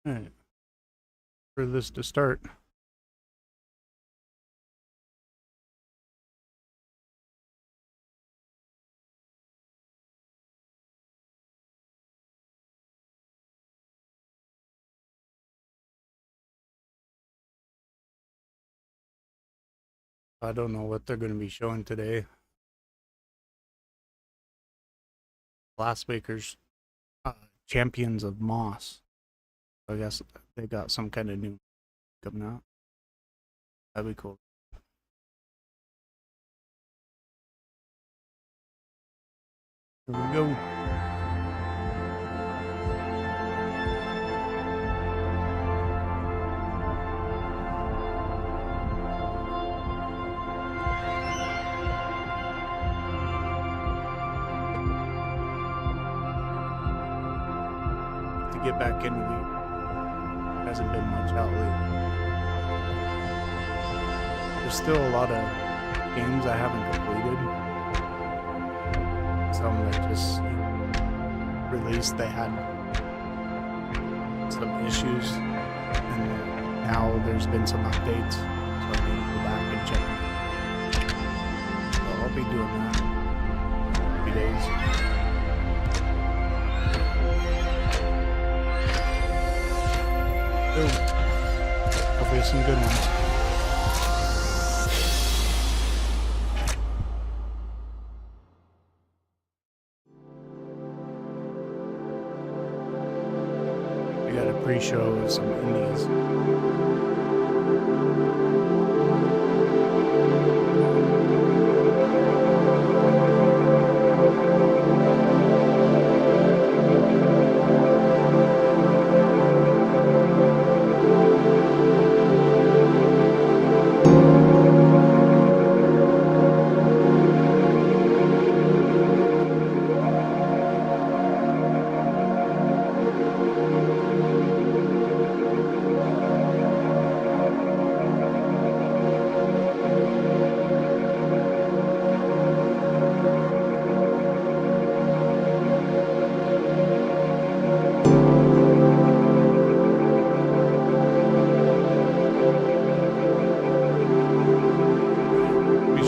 Alright, for this to start. I don't know what they're going to be showing today. Glassmakers, Champions of Moss. I guess they got some kind of new coming out. That'd be cool. Here we go. To get back into it, hasn't been much out lately. There's still a lot of games I haven't completed. Some that just released, they had some issues, and now there's been some updates, so I need to go back and check them. So I'll be doing that in a few days. Boom. Hopefully some good ones. We got a pre-show of some indies.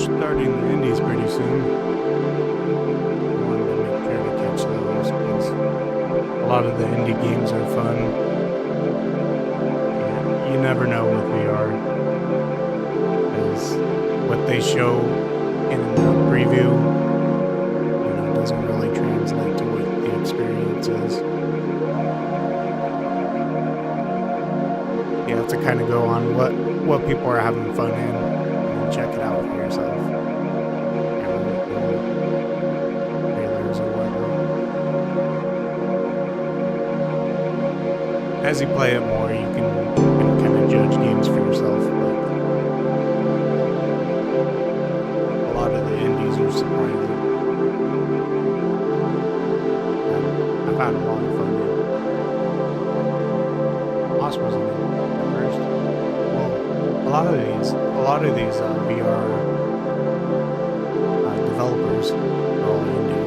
Starting the indies pretty soon. I wanted to make sure to catch those because a lot of the indie games are fun. And you never know with VR because what they show in the preview, doesn't really translate to what the experience is. You have to kind of go on what people are having fun in and check it out for yourself. Trailers or whatever. As you play it more, you can kind of judge games for yourself. But a lot of the indies are surprising. I've had a lot of fun with it. Moss wasn't it at first. Well, a lot of these VR developers are all indie.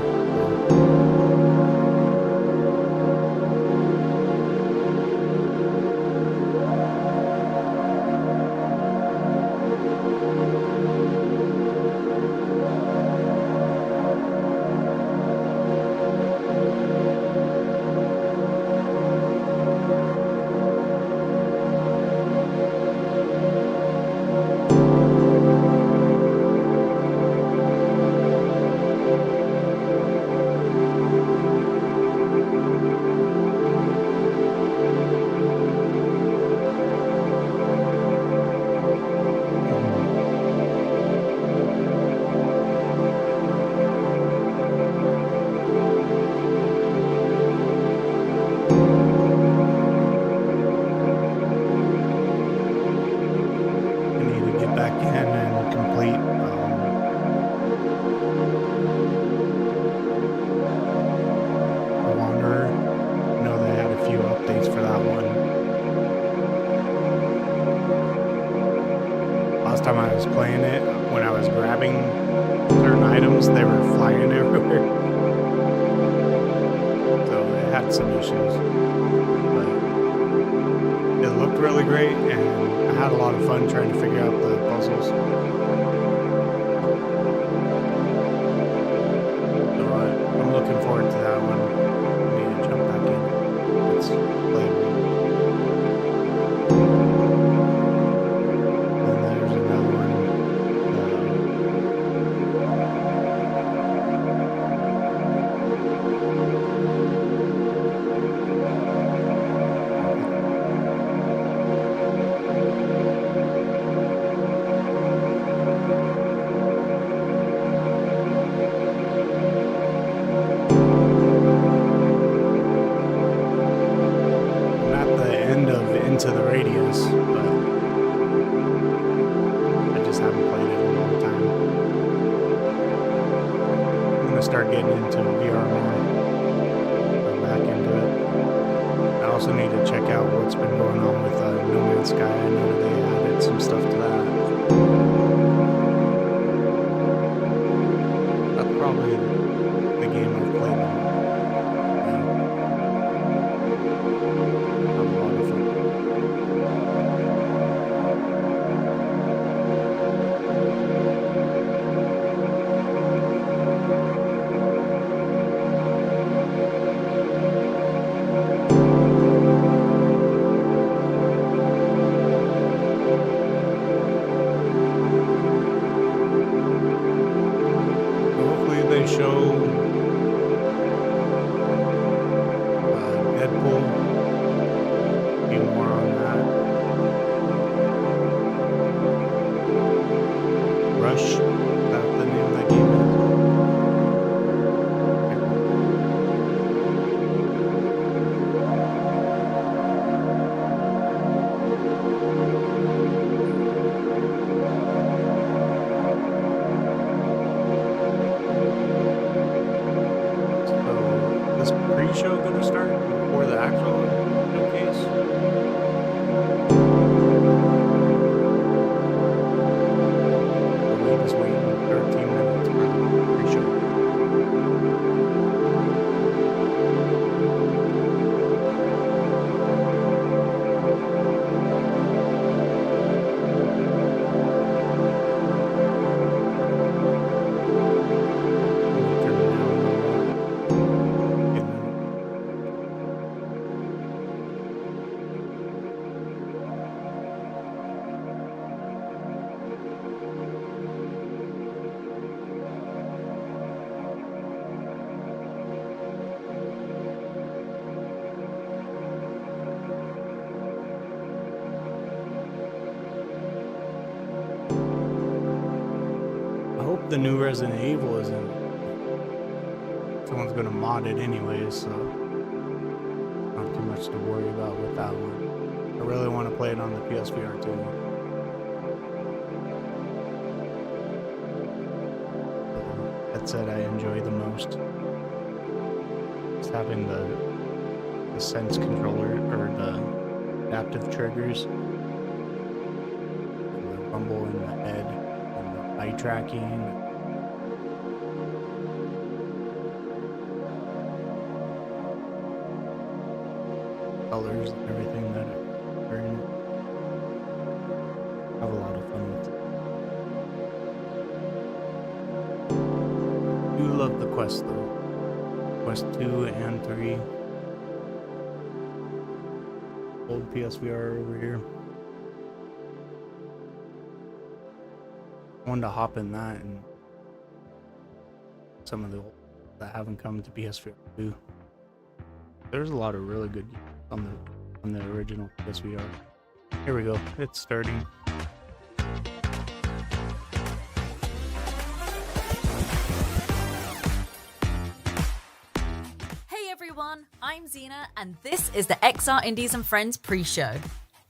Time I was playing it, when I was grabbing certain items, they were flying everywhere. So it had some issues. But it looked really great, and I had a lot of fun trying to figure out the puzzles. So I'm looking forward to that one. I need to jump back in. It's playable. And there's another one. Into the Radius, but I just haven't played it in a long time. I'm gonna start getting into VR more, go back into it. I also need to check out what's been going on with No Man's Sky. I know they added some stuff to that. That's probably the game I've played the most. Show Deadpool, be more on that. Rush, is that the name of that game is? Pre-show gonna start before the actual showcase? Or we just waiting 13 minutes for the pre-show? The new Resident Evil is in. Someone's gonna mod it anyways, so not too much to worry about with that one. I really want to play it on the PSVR too. That said, I enjoy the most just having the sense controller or the adaptive triggers, and the rumble in the head, and the eye tracking. Colors and everything that are in it. Have a lot of fun with it. Do love the Quest though. Quest 2 and 3. Old PSVR over here. I wanted to hop in that and some of the old that haven't come to PSVR 2. There's a lot of really good games on the original PSVR. Here we go. It's starting. Hey everyone, I'm Xena, and this is the XR Indies and Friends pre-show.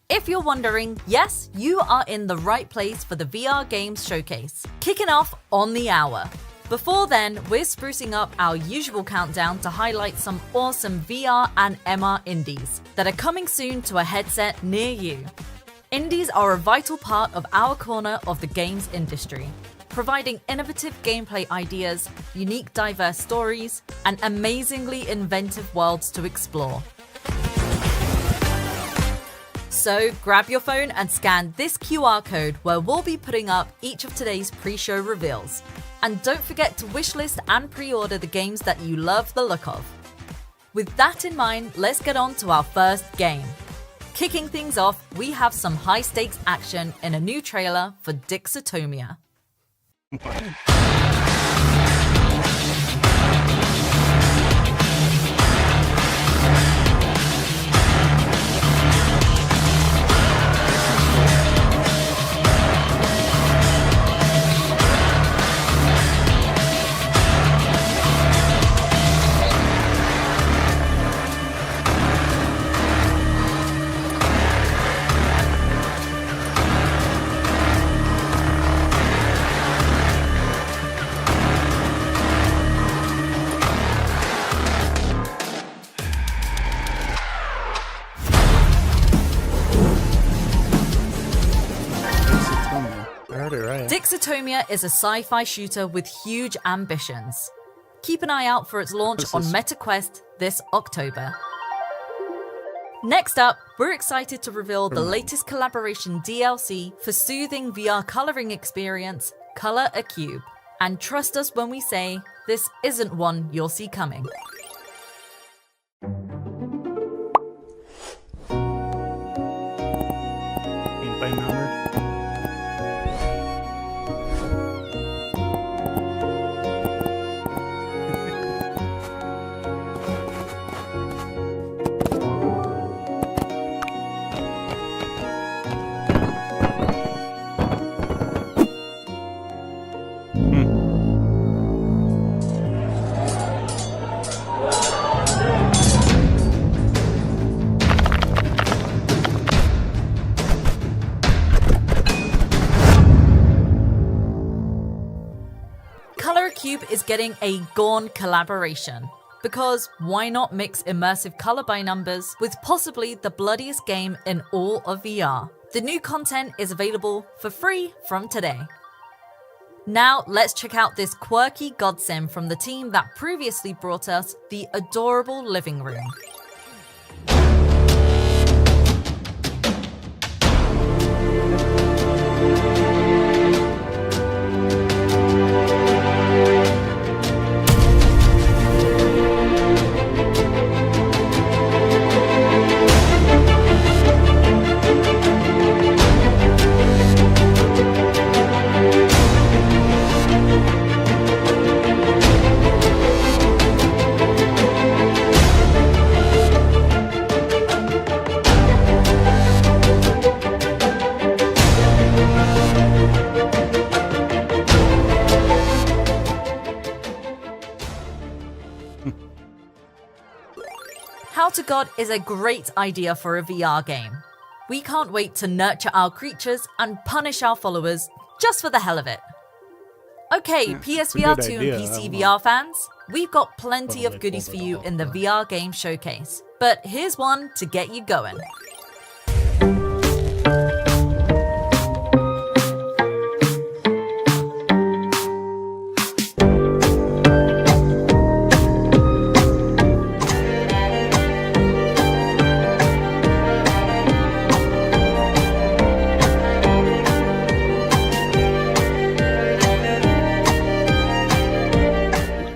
If you're wondering, yes, you are in the right place for the VR Games Showcase, kicking off on the hour. Before then, we're sprucing up our usual countdown to highlight some awesome VR and MR indies that are coming soon to a headset near you. Indies are a vital part of our corner of the games industry, providing innovative gameplay ideas, unique diverse stories, and amazingly inventive worlds to explore. So grab your phone and scan this QR code where we'll be putting up each of today's pre-show reveals. And don't forget to wishlist and pre-order the games that you love the look of. With that in mind, let's get on to our first game. Kicking things off, we have some high-stakes action in a new trailer for Dixotomia. Dixotomia is a sci-fi shooter with huge ambitions. Keep an eye out for its launch on MetaQuest this October. Next up, we're excited to reveal the latest collaboration DLC for soothing VR coloring experience, Color a Cube. And trust us when we say, this isn't one you'll see coming. Color Cube is getting a Gorn collaboration. Because why not mix immersive color by numbers with possibly the bloodiest game in all of VR? The new content is available for free from today. Now let's check out this quirky godsim from the team that previously brought us the adorable living room. How to God is a great idea for a VR game. We can't wait to nurture our creatures and punish our followers just for the hell of it. Okay, PSVR 2 and PC VR fans, we've got plenty of goodies for you in the VR game showcase. But here's one to get you going.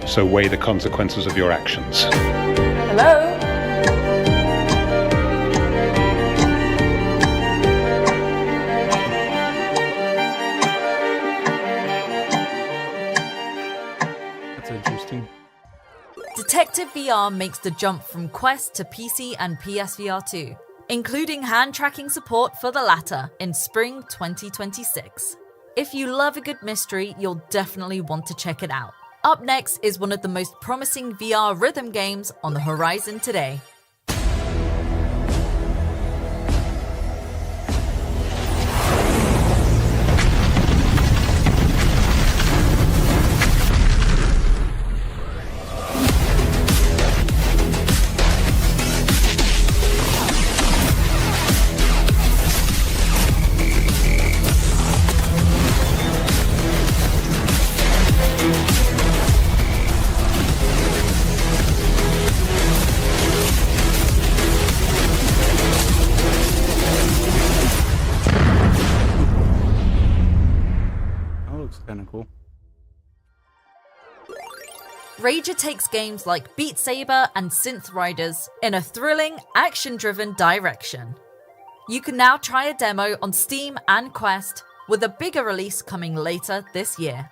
So weigh the consequences of your actions. Hello? That's interesting. Detective VR makes the jump from Quest to PC and PSVR 2, including hand tracking support for the latter in spring 2026. If you love a good mystery, you'll definitely want to check it out. Up next is one of the most promising VR rhythm games on the horizon today. Rager takes games like Beat Saber and Synth Riders in a thrilling, action-driven direction. You can now try a demo on Steam and Quest, with a bigger release coming later this year.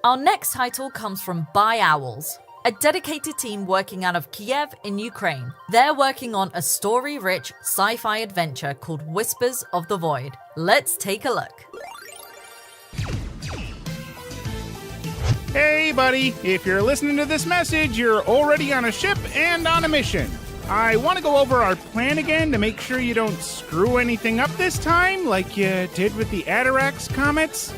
Our next title comes from By Owls, a dedicated team working out of Kiev in Ukraine. They're working on a story-rich sci-fi adventure called Whispers of the Void. Let's take a look. Hey buddy, if you're listening to this message, you're already on a ship and on a mission. I want to go over our plan again to make sure you don't screw anything up this time, like you did with the Atarax comets.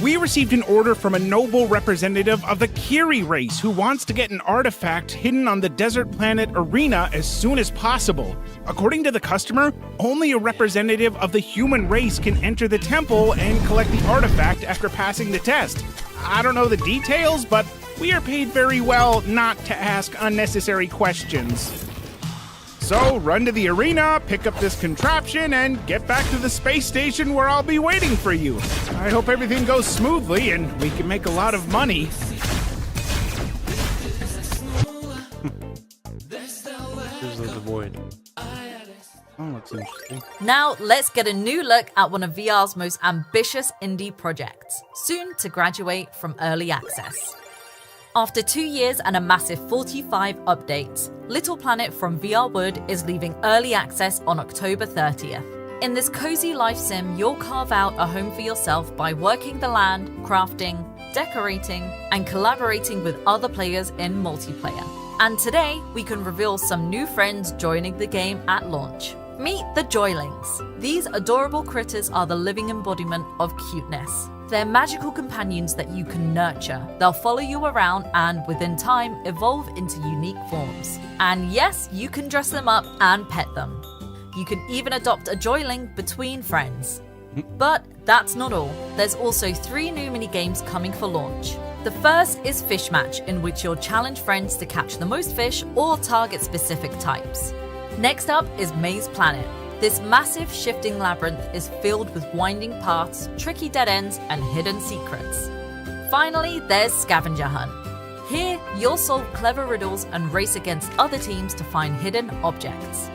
We received an order from a noble representative of the Kiri race who wants to get an artifact hidden on the desert planet Arena as soon as possible. According to the customer, only a representative of the human race can enter the temple and collect the artifact after passing the test. I don't know the details, but we are paid very well not to ask unnecessary questions. So, run to the arena, pick up this contraption, and get back to the space station where I'll be waiting for you. I hope everything goes smoothly and we can make a lot of money. Here's the void. Oh, looks interesting. Now, let's get a new look at one of VR's most ambitious indie projects, soon to graduate from early access. After 2 years and a massive 45 updates, Little Planet from VR Wood is leaving early access on October 30th. In this cozy life sim, you'll carve out a home for yourself by working the land, crafting, decorating, and collaborating with other players in multiplayer. And today, we can reveal some new friends joining the game at launch. Meet the Joylings. These adorable critters are the living embodiment of cuteness. They're magical companions that you can nurture. They'll follow you around and, within time, evolve into unique forms. And yes, you can dress them up and pet them. You can even adopt a Joyling between friends. But that's not all. There's also 3 new mini-games coming for launch. The first is Fish Match, in which you'll challenge friends to catch the most fish or target specific types. Next up is Maze Planet. This massive shifting labyrinth is filled with winding paths, tricky dead ends, and hidden secrets. Finally, there's Scavenger Hunt. Here, you'll solve clever riddles and race against other teams to find hidden objects.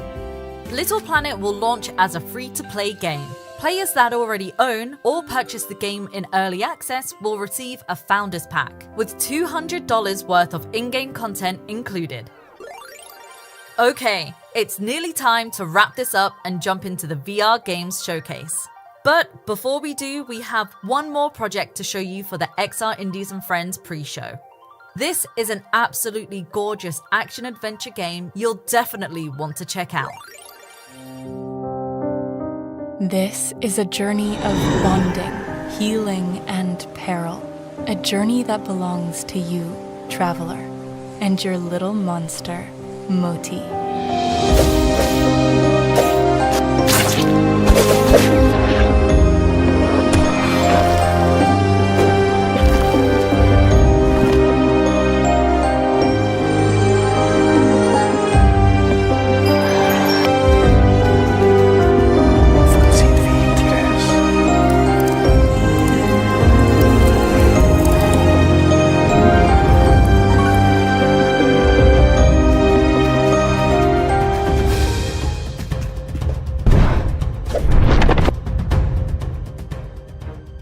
Little Planet will launch as a free-to-play game. Players that already own or purchase the game in early access will receive a Founders Pack, with $200 worth of in-game content included. Okay, it's nearly time to wrap this up and jump into the VR Games Showcase. But before we do, we have one more project to show you for the XR Indies and Friends pre-show. This is an absolutely gorgeous action-adventure game you'll definitely want to check out. This is a journey of bonding, healing, and peril. A journey that belongs to you, traveler, and your little monster, Moti.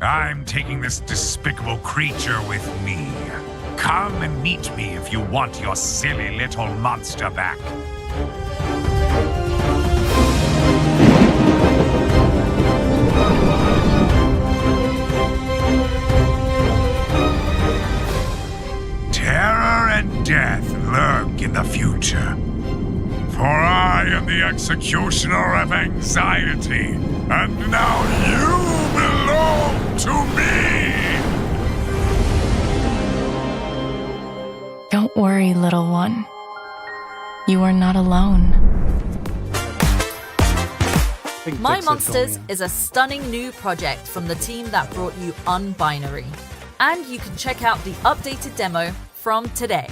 I'm taking this despicable creature with me. Come and meet me if you want your silly little monster back. Terror and death lurk in the future. For I am the executioner of anxiety, and now you belong to me! Don't worry, little one. You are not alone. My Monsters is a stunning new project from the team that brought you Unbinary. And you can check out the updated demo from today.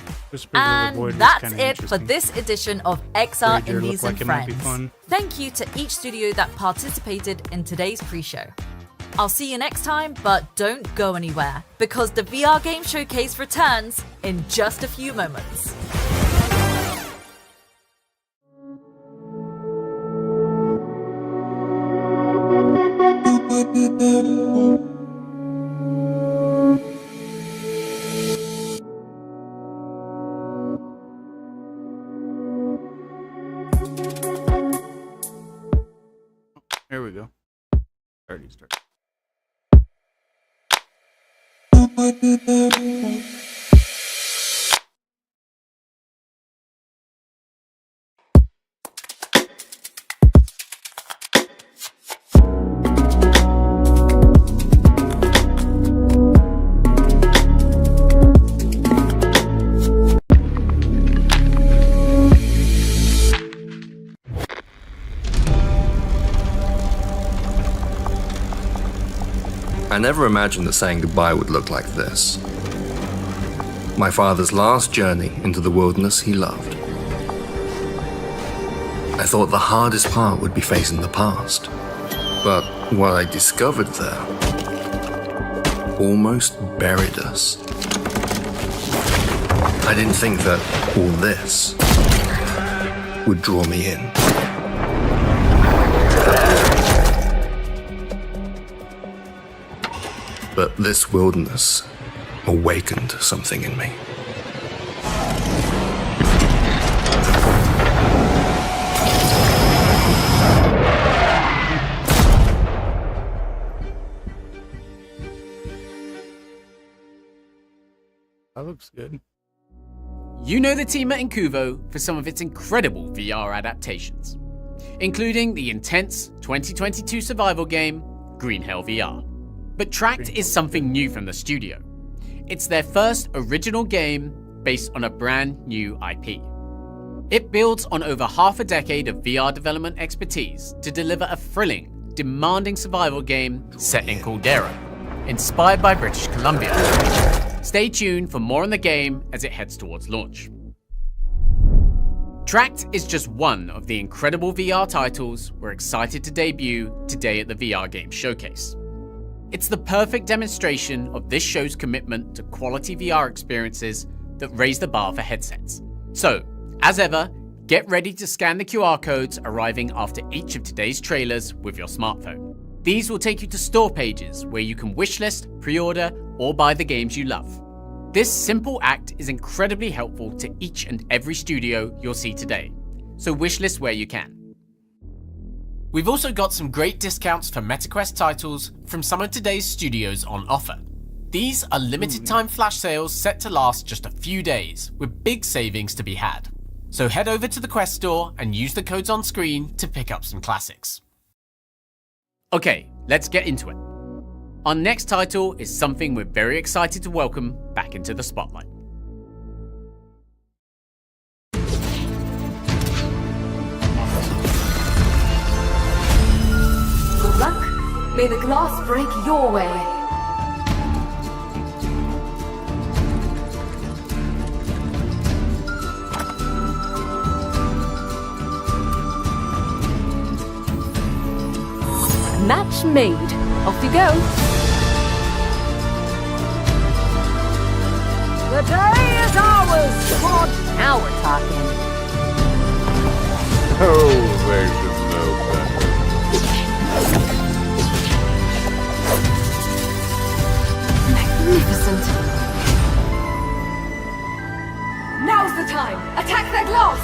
And that's it for this edition of XR Indies and Friends. Thank you to each studio that participated in today's pre-show. I'll see you next time, but don't go anywhere, because the VR Game Showcase returns in just a few moments. Here we go. Already started. I never imagined that saying goodbye would look like this. My father's last journey into the wilderness he loved. I thought the hardest part would be facing the past. But what I discovered there almost buried us. I didn't think that all this would draw me in. But this wilderness awakened something in me. That looks good. You know the team at Incuvo for some of its incredible VR adaptations, including the intense 2022 survival game, Green Hell VR. But Tracked is something new from the studio. It's their first original game based on a brand new IP. It builds on over half a decade of VR development expertise to deliver a thrilling, demanding survival game set in Caldera, inspired by British Columbia. Stay tuned for more on the game as it heads towards launch. Tracked is just one of the incredible VR titles we're excited to debut today at the VR Game Showcase. It's the perfect demonstration of this show's commitment to quality VR experiences that raise the bar for headsets. So, as ever, get ready to scan the QR codes arriving after each of today's trailers with your smartphone. These will take you to store pages where you can wishlist, pre-order, or buy the games you love. This simple act is incredibly helpful to each and every studio you'll see today, so wishlist where you can. We've also got some great discounts for MetaQuest titles from some of today's studios on offer. These are limited time flash sales set to last just a few days, with big savings to be had. So head over to the Quest store and use the codes on screen to pick up some classics. Okay, let's get into it. Our next title is something we're very excited to welcome back into the spotlight. Good luck. May the glass break your way. Match made. Off you go. The day is ours. Lord, now we're talking. Oh, there's just no better. Magnificent. Now's the time. Attack that glass.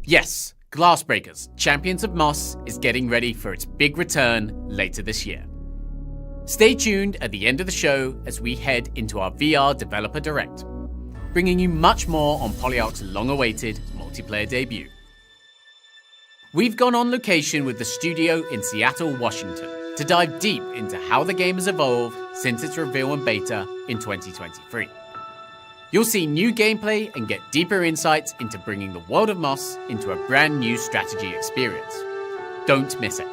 Yes, Glassbreakers, Champions of Moss is getting ready for its big return later this year. Stay tuned at the end of the show as we head into our VR Developer Direct, bringing you much more on Polyarc's long-awaited multiplayer debut. We've gone on location with the studio in Seattle, Washington, to dive deep into how the game has evolved since its reveal in beta in 2023. You'll see new gameplay and get deeper insights into bringing the world of Moss into a brand new strategy experience. Don't miss it.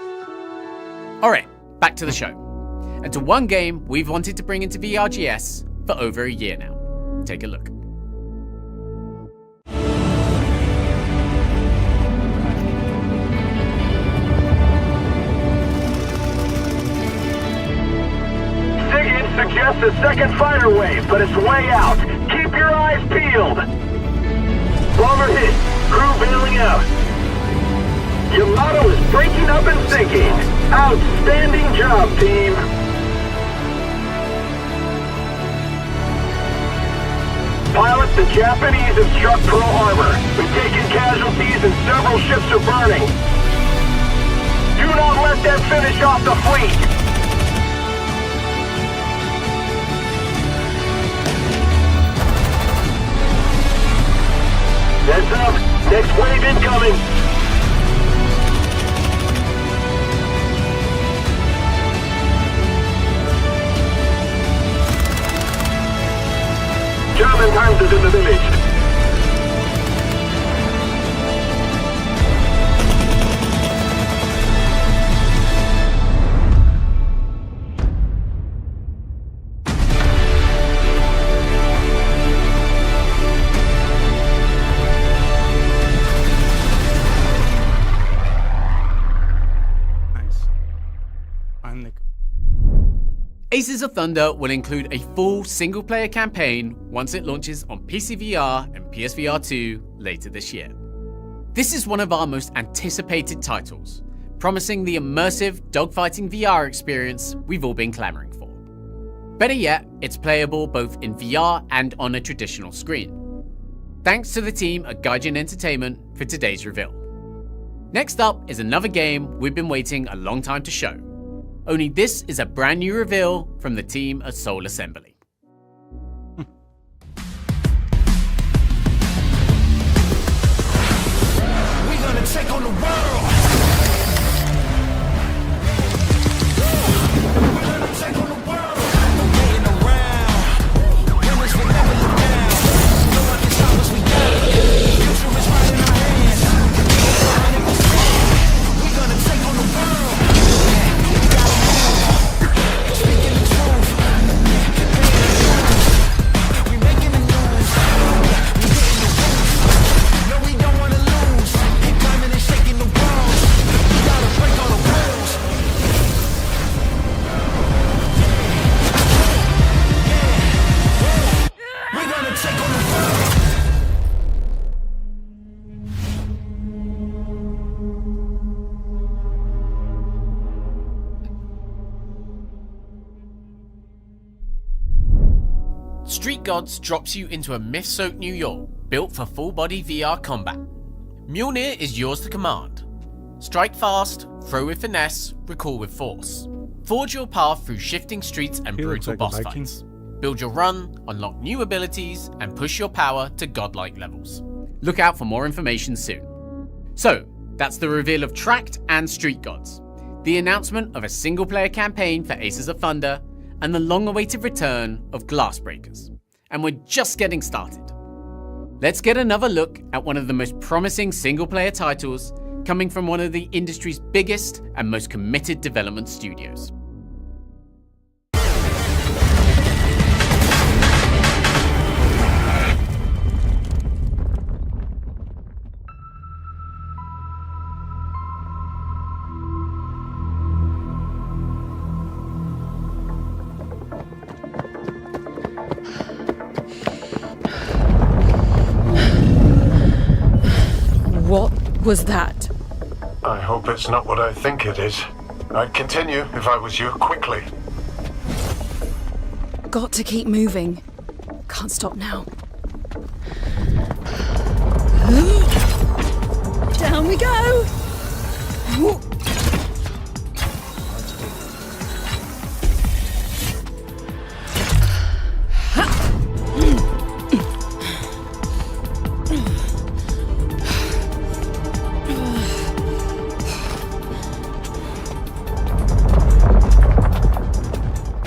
Alright, back to the show. and to one game we've wanted to bring into VRGS for over a year now. Take a look. SIGINT suggests a second fire wave, but it's way out. Keep your eyes peeled. Bomber hit. Crew bailing out. Yamato is breaking up and sinking. Outstanding job, team. Pilot, the Japanese have struck Pearl Harbor. We've taken casualties and several ships are burning. Do not let them finish off the fleet. Heads up! Next wave incoming! German tanks is in the village. Aces of Thunder will include a full single-player campaign once it launches on PC VR and PSVR 2 later this year. This is one of our most anticipated titles, promising the immersive dogfighting VR experience we've all been clamoring for. Better yet, it's playable both in VR and on a traditional screen. Thanks to the team at Gaijin Entertainment for today's reveal. Next up is another game we've been waiting a long time to show. Only this is a brand new reveal from the team at Soul Assembly. We're gonna take on the world. We're gonna take on the world. No waiting around. Winners will never look down. No one can stop us, we got it. Future is right in our hands. 100%. We're gonna take on the world. Street Gods drops you into a myth-soaked New York, built for full-body VR combat. Mjolnir is yours to command. Strike fast, throw with finesse, recall with force. Forge your path through shifting streets and brutal boss fights. Build your run, unlock new abilities, and push your power to godlike levels. Look out for more information soon. So, that's the reveal of Tracked and Street Gods, the announcement of a single-player campaign for Aces of Thunder, and the long-awaited return of Glassbreakers. And we're just getting started. Let's get another look at one of the most promising single-player titles coming from one of the industry's biggest and most committed development studios. What was that? I hope it's not what I think it is. I'd continue if I was you, quickly. Got to keep moving. Can't stop now. Down we go!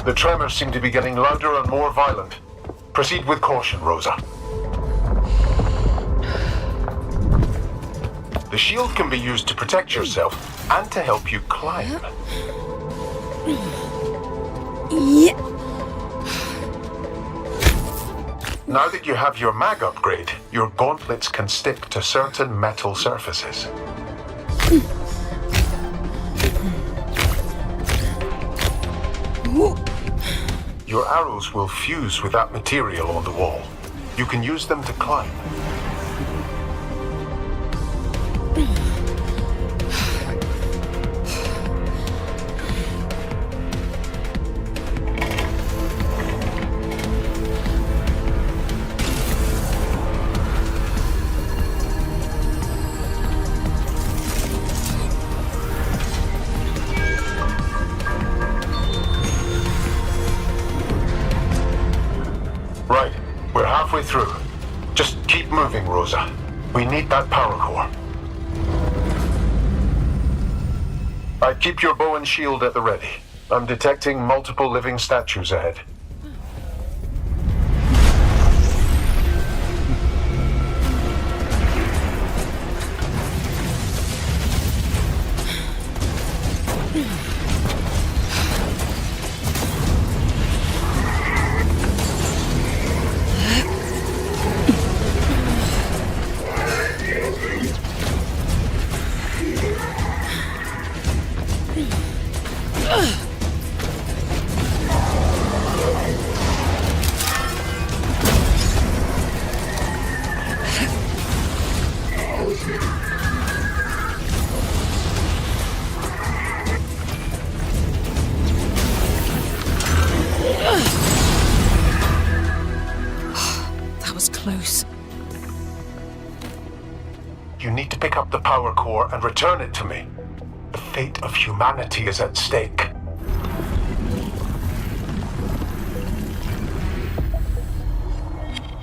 The tremors seem to be getting louder and more violent. Proceed with caution, Rosa. The shield can be used to protect yourself and to help you climb. Yeah. Now that you have your mag upgrade, your gauntlets can stick to certain metal surfaces. Your arrows will fuse with that material on the wall. You can use them to climb. Right, we're halfway through. Just keep moving, Rosa. We need that power core. I'd keep your bow and shield at the ready. I'm detecting multiple living statues ahead. That was close. You need to pick up the power core and return it to me. The fate of humanity is at stake.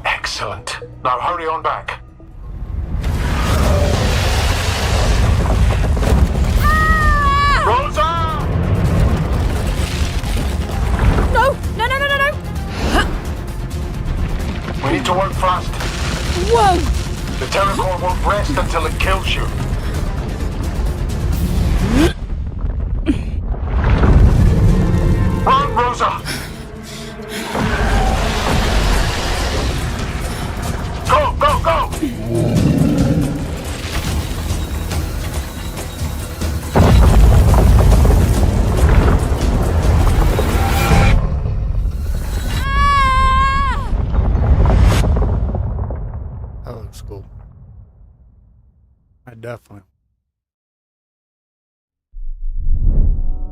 Excellent. Now hurry on back. Rosa! No! No, no, no, no, no! We need to work fast. Whoa! The Terror Core won't rest until it kills you. Run, Rosa! Go, go, go! That looks cool. I definitely.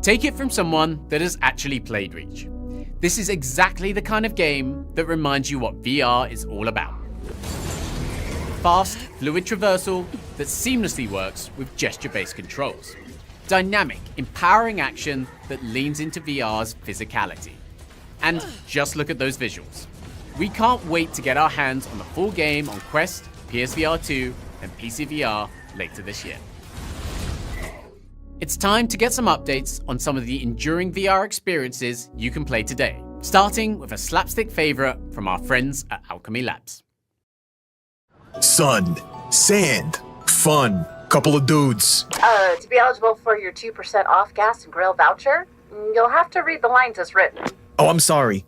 Take it from someone that has actually played Reach. This is exactly the kind of game that reminds you what VR is all about. Fast, fluid traversal that seamlessly works with gesture-based controls. Dynamic, empowering action that leans into VR's physicality. And just look at those visuals. We can't wait to get our hands on the full game on Quest, PSVR 2, and PC VR later this year. It's time to get some updates on some of the enduring VR experiences you can play today, starting with a slapstick favorite from our friends at Alchemy Labs. Sun, sand, fun, couple of dudes. To be eligible for your 2% off gas and grill voucher, you'll have to read the lines as written. Oh, I'm sorry.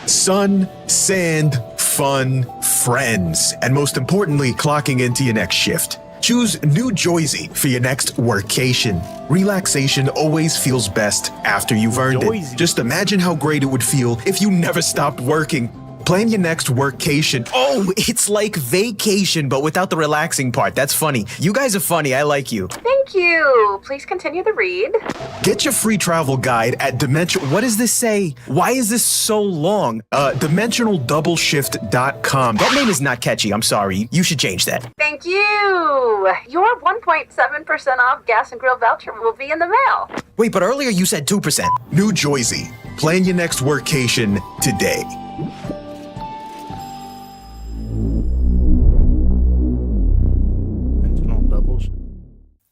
Sun, sand, fun, friends, and most importantly, clocking into your next shift. Choose New Joyzy for your next workation. Relaxation always feels best after you've earned it. Just imagine how great it would feel if you never stopped working. Plan your next workcation. Oh, it's like vacation, but without the relaxing part. That's funny. You guys are funny. I like you. Thank you. Please continue the read. Get your free travel guide at What does this say? Why is this so long? DimensionalDoubleShift.com. That name is not catchy. I'm sorry. You should change that. Thank you. Your 1.7% off gas and grill voucher will be in the mail. Wait, but earlier you said 2%. New Joyzy. Plan your next workcation today.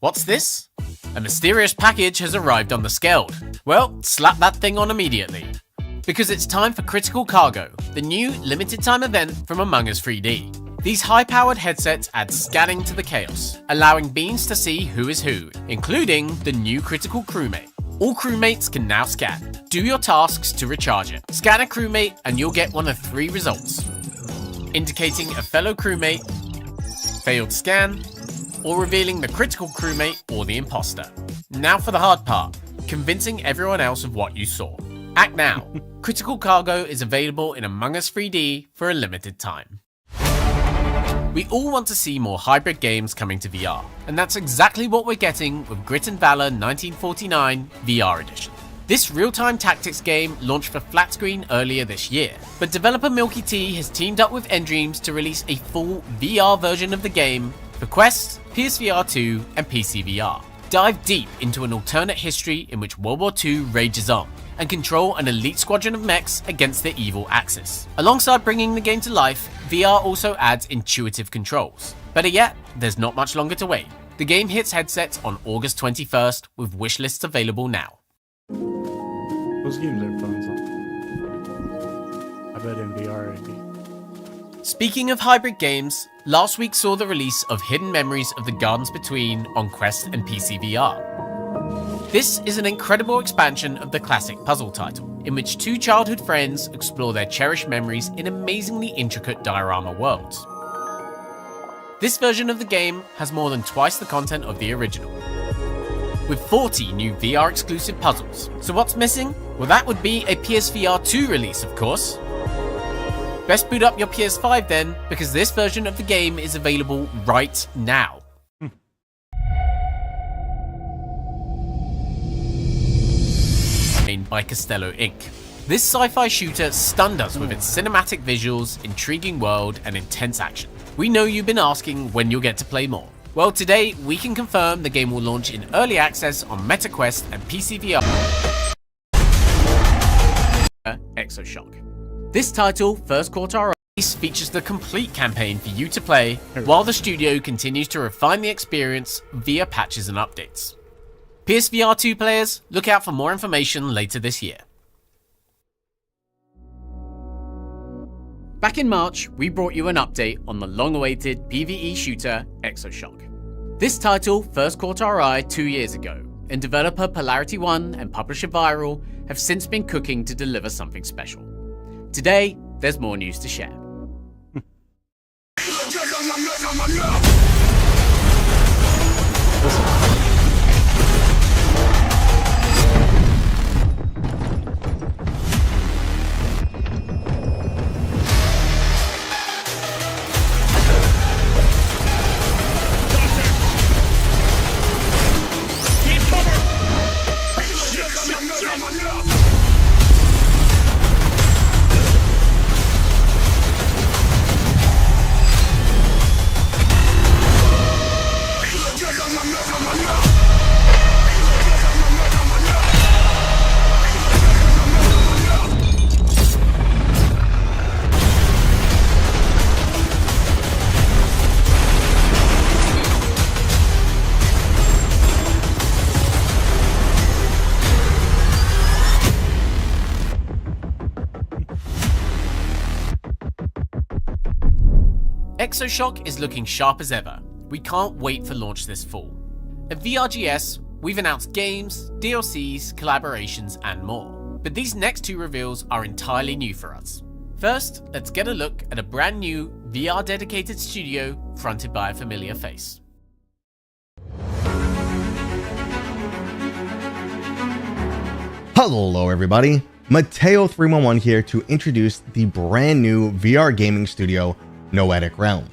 What's this? A mysterious package has arrived on the Skeld. Well, slap that thing on immediately. Because it's time for Critical Cargo, the new limited time event from Among Us 3D. These high-powered headsets add scanning to the chaos, allowing beings to see who is who, including the new critical crewmate. All crewmates can now scan. Do your tasks to recharge it. Scan a crewmate and you'll get one of 3 results, indicating a fellow crewmate, failed scan, or revealing the critical crewmate or the imposter. Now for the hard part, convincing everyone else of what you saw. Act now. Critical cargo is available in Among Us 3D for a limited time. We all want to see more hybrid games coming to VR, and that's exactly what we're getting with Grit and Valor 1949 VR Edition. This real-time tactics game launched for flat screen earlier this year, but developer Milky T has teamed up with Endreams to release a full VR version of the game for Quest, PSVR 2, and PC VR. Dive deep into an alternate history in which World War II rages on, and control an elite squadron of mechs against the evil Axis. Alongside bringing the game to life, VR also adds intuitive controls. Better yet, there's not much longer to wait. The game hits headsets on August 21st with wishlists available now. Those games are fun. I bet in VR it'd be. Speaking of hybrid games, last week saw the release of Hidden Memories of the Gardens Between on Quest and PC VR. This is an incredible expansion of the classic puzzle title, in which 2 childhood friends explore their cherished memories in amazingly intricate diorama worlds. This version of the game has more than twice the content of the original, with 40 new VR exclusive puzzles. So what's missing? Well, that would be a PSVR 2 release, of course. Best boot up your PS5 then, because this version of the game is available right now. By Castello Inc. This sci-fi shooter stunned us with its cinematic visuals, intriguing world, and intense action. We know you've been asking when you'll get to play more. Well, today we can confirm the game will launch in early access on MetaQuest and PC VR. Exoshock. This title, First Quarter release, features the complete campaign for you to play, while the studio continues to refine the experience via patches and updates. PSVR 2 players, look out for more information later this year. Back in March, we brought you an update on the long-awaited PvE shooter Exoshock. This title first caught our eye 2 years ago, and developer Polarity One and publisher Viral have since been cooking to deliver something special. Today, there's more news to share. Exoshock is looking sharp as ever. We can't wait for launch this fall. At VRGS, we've announced games, DLCs, collaborations, and more. But these next 2 reveals are entirely new for us. First, let's get a look at a brand new VR dedicated studio fronted by a familiar face. Hello everybody, Mateo311 here to introduce the brand new VR gaming studio, Noetic Realms.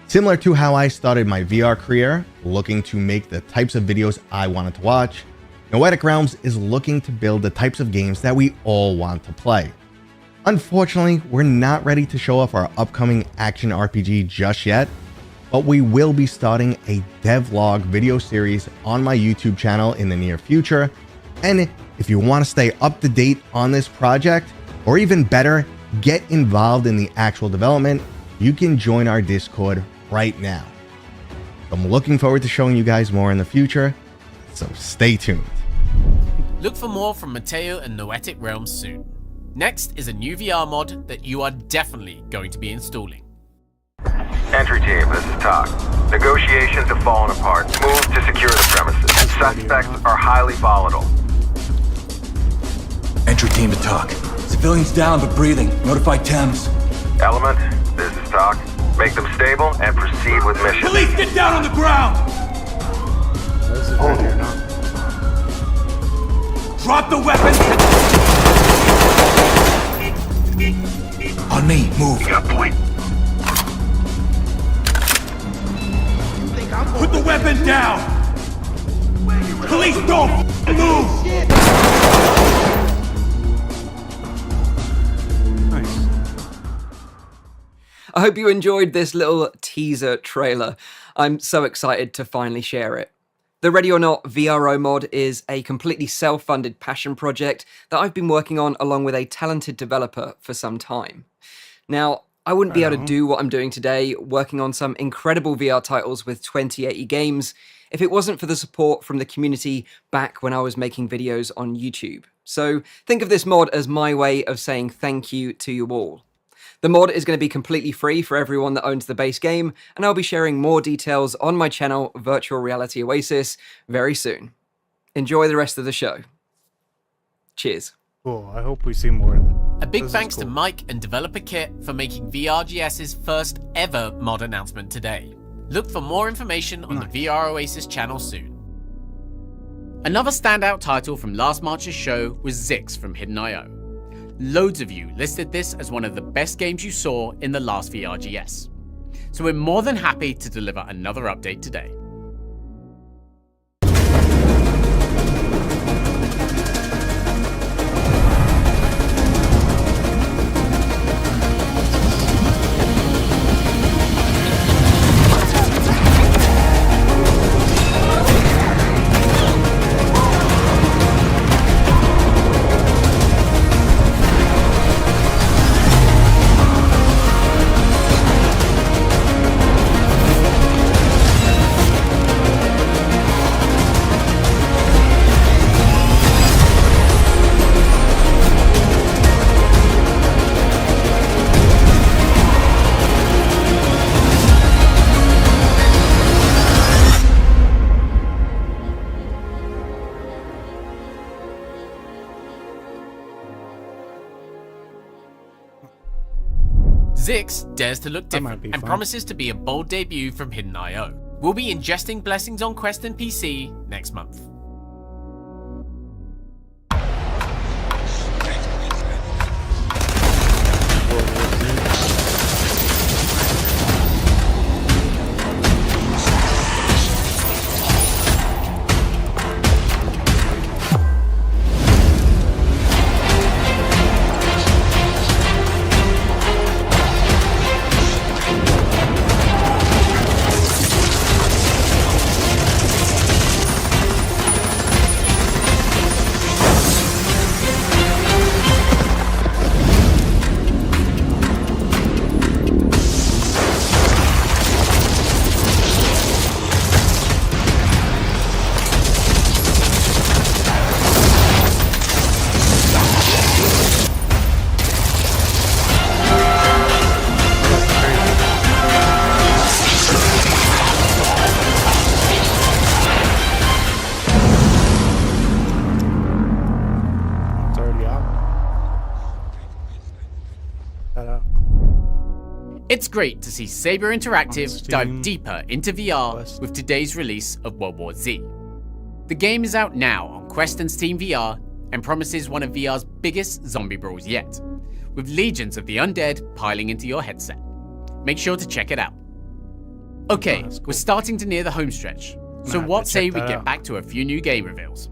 Similar to how I started my VR career, looking to make the types of videos I wanted to watch, Noetic Realms is looking to build the types of games that we all want to play. Unfortunately, we're not ready to show off our upcoming action RPG just yet, but we will be starting a devlog video series on my YouTube channel in the near future, and if you want to stay up to date on this project, or even better, get involved in the actual development, you can join our Discord right now. I'm looking forward to showing you guys more in the future, so stay tuned. Look for more from Mateo and Noetic Realms soon. Next is a new VR mod that you are definitely going to be installing. Entry team, this is Talk. Negotiations have fallen apart. Move to secure the premises. Suspects are highly volatile. Entry team to talk. Civilians down but breathing. Notify Thames. Element, this is Talk. Make them stable and proceed with mission. Police, get down on the ground! Hold here now. Drop the weapons! On me, move. You got a point. Put the weapon down! Police, don't move! I hope you enjoyed this little teaser trailer. I'm so excited to finally share it. The Ready or Not VRO mod is a completely self-funded passion project that I've been working on along with a talented developer for some time. Now, I wouldn't be able to do what I'm doing today, working on some incredible VR titles with 2080 games, if it wasn't for the support from the community back when I was making videos on YouTube. So think of this mod as my way of saying thank you to you all. The mod is going to be completely free for everyone that owns the base game, and I'll be sharing more details on my channel, Virtual Reality Oasis, very soon. Enjoy the rest of the show. Cheers. Cool, I hope we see more of it. A big thanks to Mike and developer Kit for making VRGS's first ever mod announcement today. Look for more information on the VR Oasis channel soon. Another standout title from last March's show was Zyxx from Hidden IO. Loads of you listed this as one of the best games you saw in the last VRGS. So we're more than happy to deliver another update today. Zyxx dares to look different and promises to be a bold debut from Hidden IO. We'll be ingesting blessings on Quest and PC next month. It's great to see Saber Interactive dive deeper into VR with today's release of World War Z. The game is out now on Quest and Steam VR and promises one of VR's biggest zombie brawls yet, with legions of the undead piling into your headset. Make sure to check it out. Okay, we're starting to near the home stretch, so what say we get back to a few new game reveals?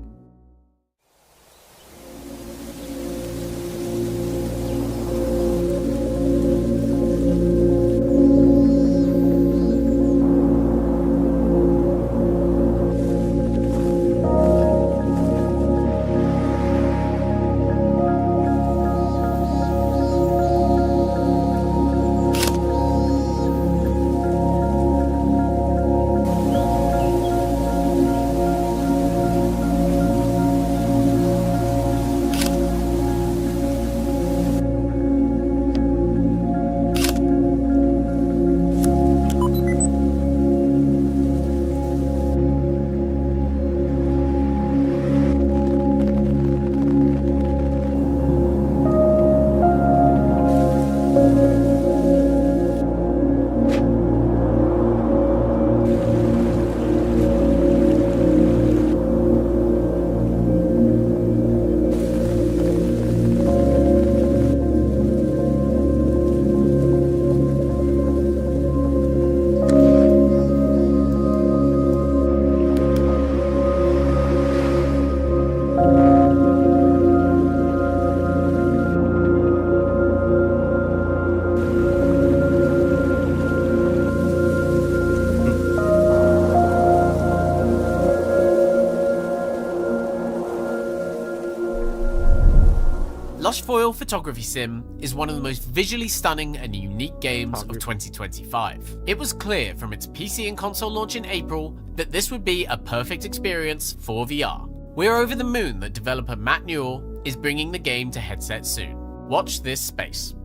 Lush Foil Photography Sim is one of the most visually stunning and unique games of 2025. It was clear from its PC and console launch in April that this would be a perfect experience for VR. We're over the moon that developer Matt Newell is bringing the game to headsets soon. Watch this space.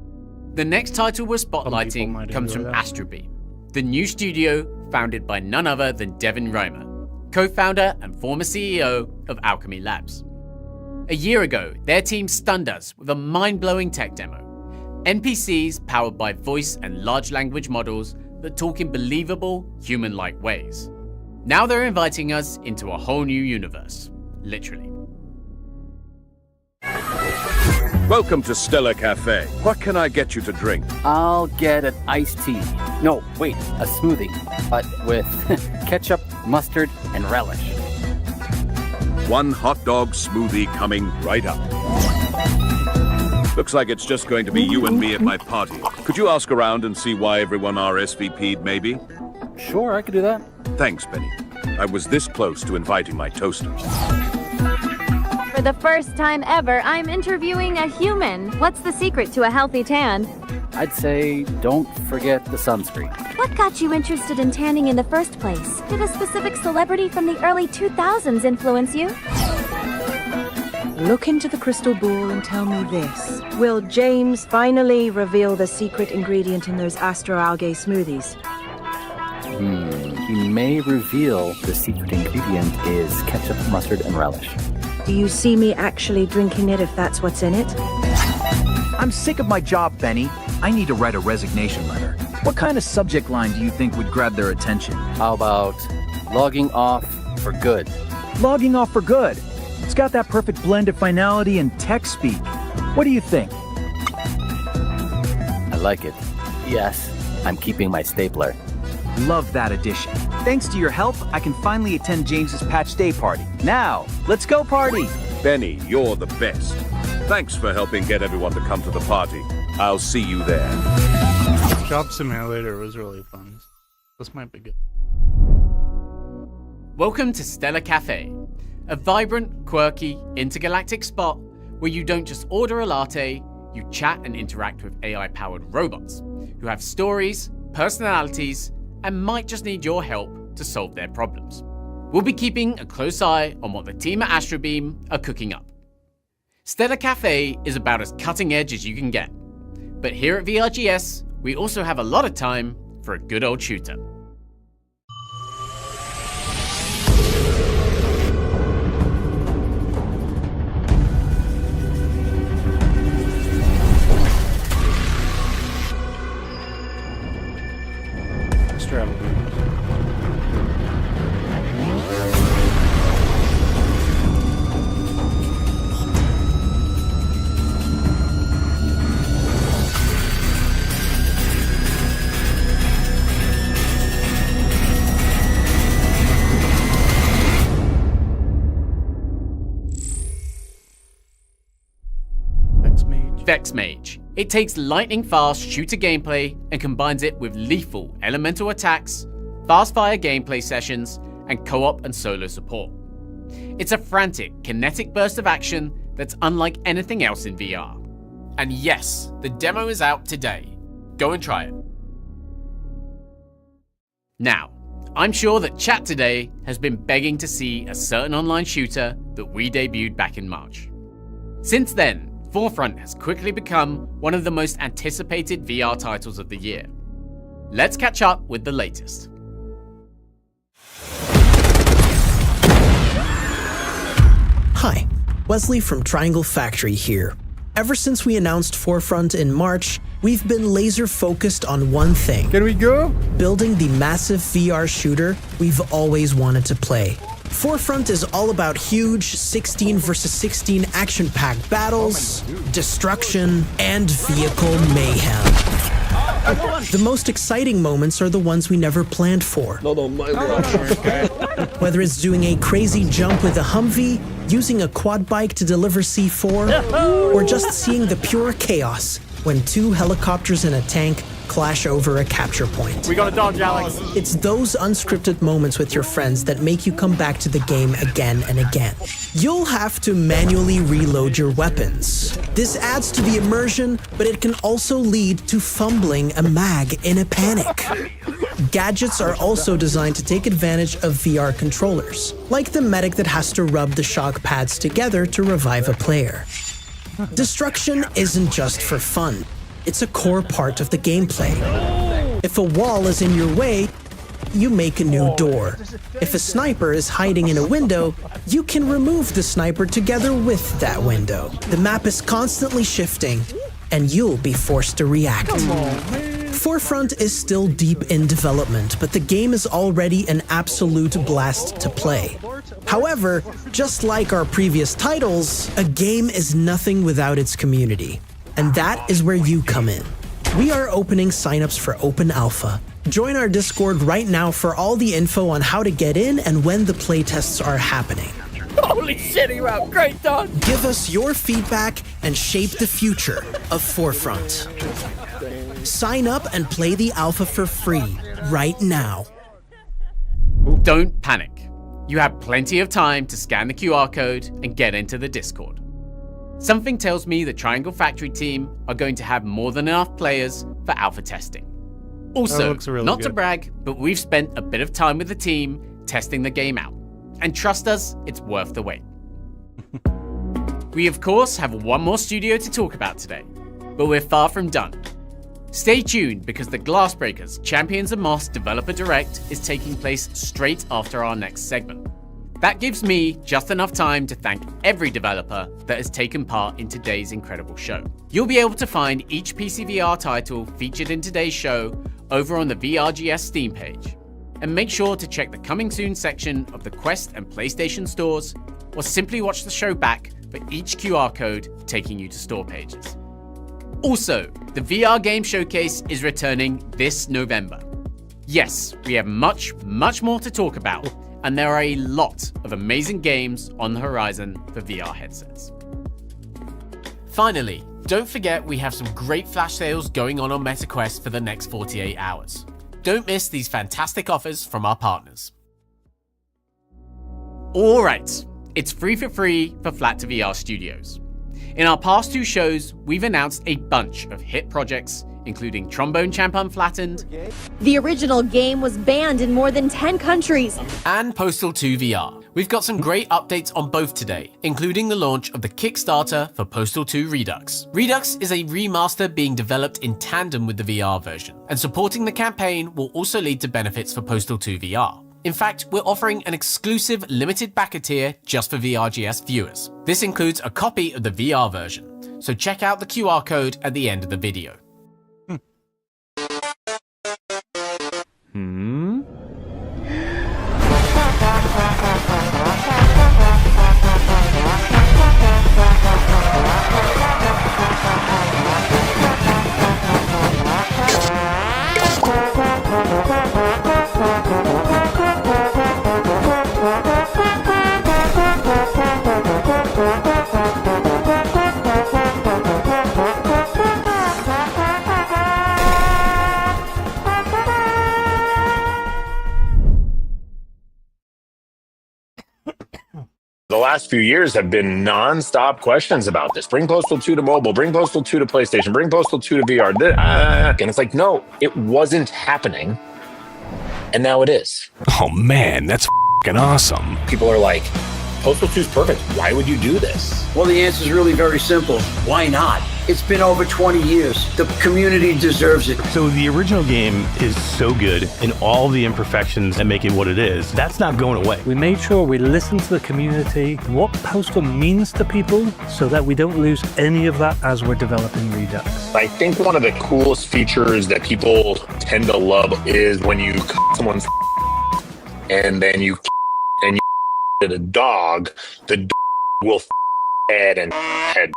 The next title we're spotlighting comes from Astrobeam, the new studio founded by none other than Devin Reimer, co-founder and former CEO of Alchemy Labs. A year ago, their team stunned us with a mind-blowing tech demo. NPCs powered by voice and large language models that talk in believable, human-like ways. Now they're inviting us into a whole new universe, literally. Welcome to Stella Cafe. What can I get you to drink? I'll get an iced tea. No, wait, a smoothie. But with ketchup, mustard, and relish. One hot dog smoothie coming right up. Looks like it's just going to be you and me at my party. Could you ask around and see why everyone RSVP'd, maybe? Sure, I could do that. Thanks, Benny. I was this close to inviting my toasters. For the first time ever, I'm interviewing a human. What's the secret to a healthy tan? I'd say don't forget the sunscreen. What got you interested in tanning in the first place? Did a specific celebrity from the early 2000s influence you? Look into the crystal ball and tell me this. Will James finally reveal the secret ingredient in those astroalgae smoothies? He may reveal the secret ingredient is ketchup, mustard, and relish. Do you see me actually drinking it if that's what's in it? I'm sick of my job, Benny. I need to write a resignation letter. What kind of subject line do you think would grab their attention? How about logging off for good? Logging off for good. It's got that perfect blend of finality and tech speak. What do you think? I like it. Yes, I'm keeping my stapler. Love that addition. Thanks to your help, I can finally attend James's patch day party. Now, let's go party! Benny, you're the best. Thanks for helping get everyone to come to the party. I'll see you there. Job Simulator was really fun. This might be good. Welcome to Stella Cafe, a vibrant, quirky, intergalactic spot where you don't just order a latte, you chat and interact with AI-powered robots who have stories, personalities, and might just need your help to solve their problems. We'll be keeping a close eye on what the team at Astrobeam are cooking up. Stella Cafe is about as cutting edge as you can get. But here at VRGS, we also have a lot of time for a good old shooter. Vexmage. It takes lightning-fast shooter gameplay and combines it with lethal elemental attacks, fast-fire gameplay sessions, and co-op and solo support. It's a frantic, kinetic burst of action that's unlike anything else in VR. And yes, the demo is out today. Go and try it. Now, I'm sure that chat today has been begging to see a certain online shooter that we debuted back in March. Since then, Forefront has quickly become one of the most anticipated VR titles of the year. Let's catch up with the latest. Hi, Wesley from Triangle Factory here. Ever since we announced Forefront in March, we've been laser focused on one thing. Can we go? Building the massive VR shooter we've always wanted to play. Forefront is all about huge 16 versus 16 action-packed battles, destruction, and vehicle mayhem. The most exciting moments are the ones we never planned for. Whether it's doing a crazy jump with a Humvee, using a quad bike to deliver C4, or just seeing the pure chaos when two helicopters and a tank clash over a capture point. We gotta dodge, Alex. It's those unscripted moments with your friends that make you come back to the game again and again. You'll have to manually reload your weapons. This adds to the immersion, but it can also lead to fumbling a mag in a panic. Gadgets are also designed to take advantage of VR controllers, like the medic that has to rub the shock pads together to revive a player. Destruction isn't just for fun. It's a core part of the gameplay. If a wall is in your way, you make a new door. If a sniper is hiding in a window, you can remove the sniper together with that window. The map is constantly shifting, and you'll be forced to react. Forefront is still deep in development, but the game is already an absolute blast to play. However, just like our previous titles, a game is nothing without its community. And that is where you come in. We are opening signups for Open Alpha. Join our Discord right now for all the info on how to get in and when the playtests are happening. Holy shit, you have great dog! Give us your feedback and shape the future of Forefront. Sign up and play the alpha for free right now. Don't panic. You have plenty of time to scan the QR code and get into the Discord. Something tells me the Triangle Factory team are going to have more than enough players for alpha testing. Also, really not good. to brag, but we've spent a bit of time with the team testing the game out. And trust us, it's worth the wait. We of course have one more studio to talk about today, but we're far from done. Stay tuned because the Glassbreakers Champions of Moss Developer Direct is taking place straight after our next segment. That gives me just enough time to thank every developer that has taken part in today's incredible show. You'll be able to find each PCVR title featured in today's show over on the VRGS Steam page. And make sure to check the Coming Soon section of the Quest and PlayStation stores, or simply watch the show back for each QR code taking you to store pages. Also, the VR Game Showcase is returning this November. Yes, we have much more to talk about, and there are a lot of amazing games on the horizon for VR headsets. Finally, don't forget we have some great flash sales going on MetaQuest for the next 48 hours. Don't miss these fantastic offers from our partners. Alright, it's free for Flat to VR Studios. In our past two shows, we've announced a bunch of hit projects, including Trombone Champ Unflattened, The original game was banned in more than 10 countries, and Postal 2 VR. We've got some great updates on both today, including the launch of the Kickstarter for Postal 2 Redux. Redux is a remaster being developed in tandem with the VR version, and supporting the campaign will also lead to benefits for Postal 2 VR. In fact, we're offering an exclusive limited backer tier just for VRGS viewers. This includes a copy of the VR version, so check out the QR code at the end of the video. The last few years have been non-stop questions about this. Bring Postal 2 to mobile, bring Postal 2 to PlayStation, bring Postal 2 to VR. And it's like, no, it wasn't happening. And now it is. Oh man, that's f***ing awesome. People are like, Postal 2 is perfect. Why would you do this? Well, the answer is really very simple. Why not? It's been over 20 years. The community deserves it. So the original game is so good in all the imperfections that make it what it is. That's not going away. We made sure we listened to the community, what Postal means to people, so that we don't lose any of that as we're developing Redux. I think one of the coolest features that people tend to love is when you someone's and then you at a dog, the dog will head and head.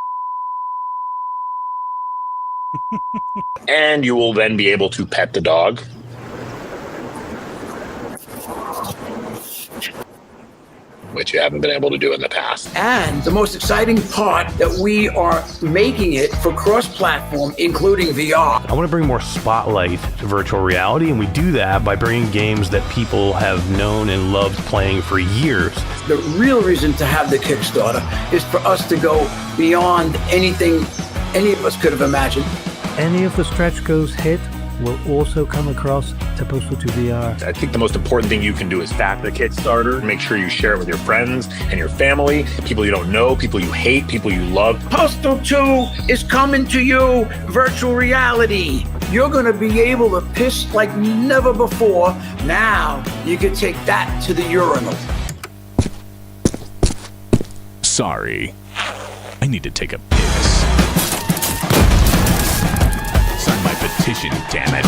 And you will then be able to pet the dog. which you haven't been able to do in the past. And the most exciting part that we are making it for cross-platform, including VR. I want to bring more spotlight to virtual reality, and we do that by bringing games that people have known and loved playing for years. The real reason to have the Kickstarter is for us to go beyond anything any of us could have imagined. Any of the stretch goals hit will also come across to Postal 2 VR. I think the most important thing you can do is back the Kickstarter. Make sure you share it with your friends and your family, people you don't know, people you hate, people you love. Postal 2 is coming to you, virtual reality. You're going to be able to piss like never before. Now you can take that to the urinal. Sorry, I need to take a piss. Sign my petition, damn it.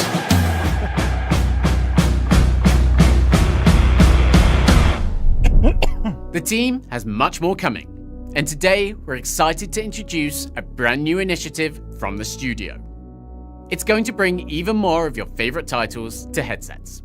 The team has much more coming, and today we're excited to introduce a brand new initiative from the studio. It's going to bring even more of your favorite titles to headsets.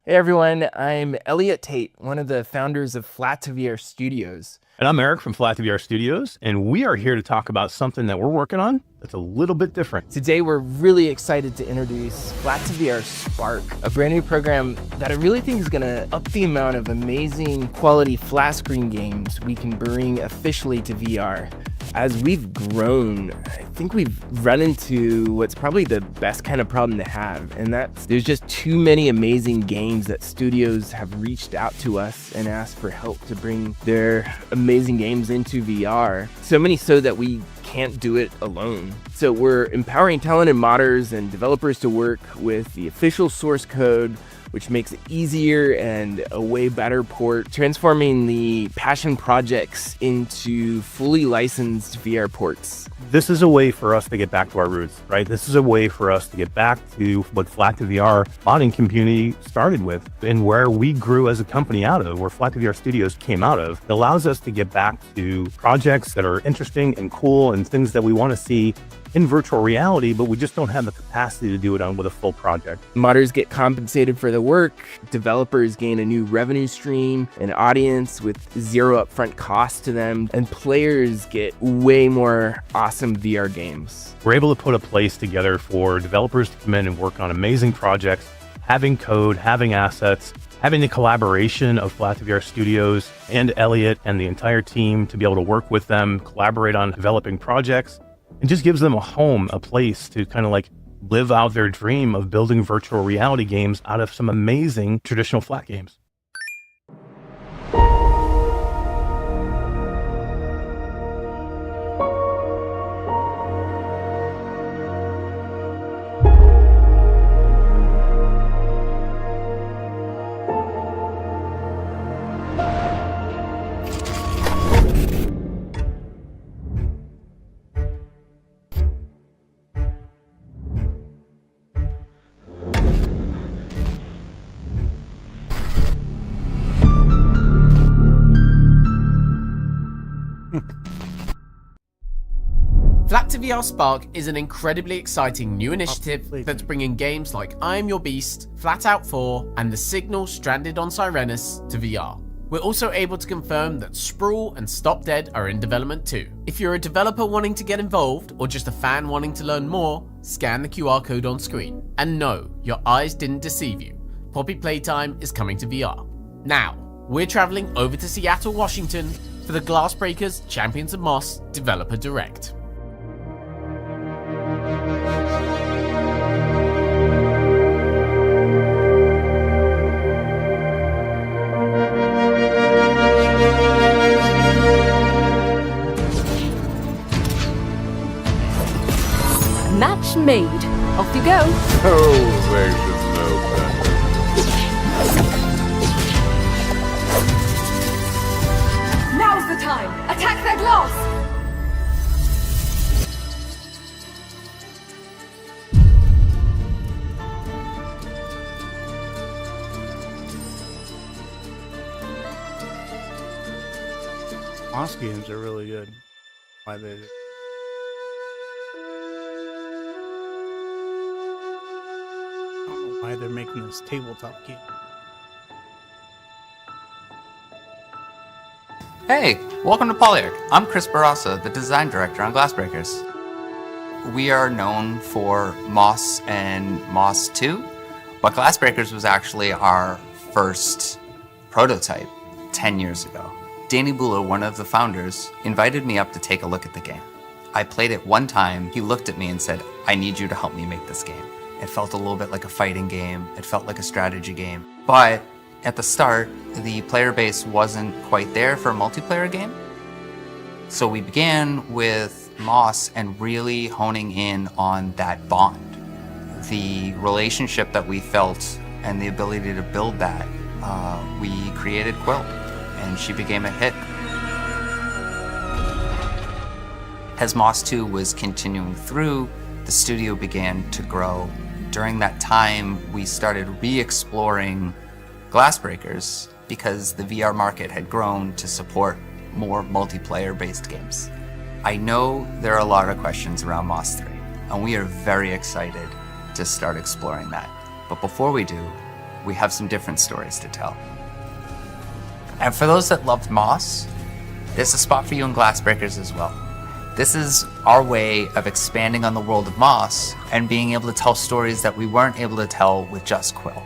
Hey everyone, I'm Elliot Tate, one of the founders of Flat2VR Studios. And I'm Eric from Flat2VR Studios, and we are here to talk about something that we're working on that's a little bit different. Today we're really excited to introduce Flat2VR Spark, a brand new program that I really think is going to up the amount of amazing quality flat screen games we can bring officially to VR. As we've grown, I think we've run into what's probably the best kind of problem to have, and that's there's just too many amazing games that studios have reached out to us and asked for help to bring their amazing games into VR. So many so that we can't do it alone. So we're empowering talented modders and developers to work with the official source code, which makes it easier and a way better port, transforming the passion projects into fully licensed VR ports. This is a way for us to get back to our roots, right? This is a way for us to get back to what Flat2VR modding community started with and where we grew as a company out of, where Flat2VR Studios came out of. It allows us to get back to projects that are interesting and cool and things that we want to see in virtual reality, but we just don't have the capacity to do it with a full project. Modders get compensated for the work, developers gain a new revenue stream, an audience with zero upfront cost to them, and players get way more awesome VR games. We're able to put a place together for developers to come in and work on amazing projects, having code, having assets, having the collaboration of Flat2VR Studios and Elliot and the entire team to be able to work with them, collaborate on developing projects. It just gives them a home, a place to kind of like live out their dream of building virtual reality games out of some amazing traditional flat games. Flat2VR Spark is an incredibly exciting new initiative that's bringing games like I Am Your Beast, Flatout 4, and The Signal Stranded on Sirenus to VR. We're also able to confirm that Sprawl and Stop Dead are in development too. If you're a developer wanting to get involved, or just a fan wanting to learn more, scan the QR code on screen. And no, your eyes didn't deceive you. Poppy Playtime is coming to VR. Now, we're traveling over to Seattle, Washington for the Glassbreakers Champions of Moss Developer Direct. Match made. Off you go. Oh, there's no better. Now's the time. Attack their glass. Moss games are really good. Why they? Why they're making this tabletop game. Hey, welcome to Polyarch. I'm Chris Barassa, the design director on Glassbreakers. We are known for Moss and Moss 2, but Glassbreakers was actually our first prototype 10 years ago. Danny Buller, one of the founders, invited me up to take a look at the game. I played it one time, he looked at me and said, I need you to help me make this game. It felt a little bit like a fighting game, it felt like a strategy game, but at the start, the player base wasn't quite there for a multiplayer game. So we began with Moss and really honing in on that bond. The relationship that we felt and the ability to build that, we created Quill, and she became a hit. As Moss 2 was continuing through, the studio began to grow. During that time, we started re-exploring Glassbreakers because the VR market had grown to support more multiplayer-based games. I know there are a lot of questions around Moss 3, and we are very excited to start exploring that. But before we do, we have some different stories to tell. And for those that loved Moss, there's a spot for you in Glassbreakers as well. This is our way of expanding on the world of Moss and being able to tell stories that we weren't able to tell with just Quill.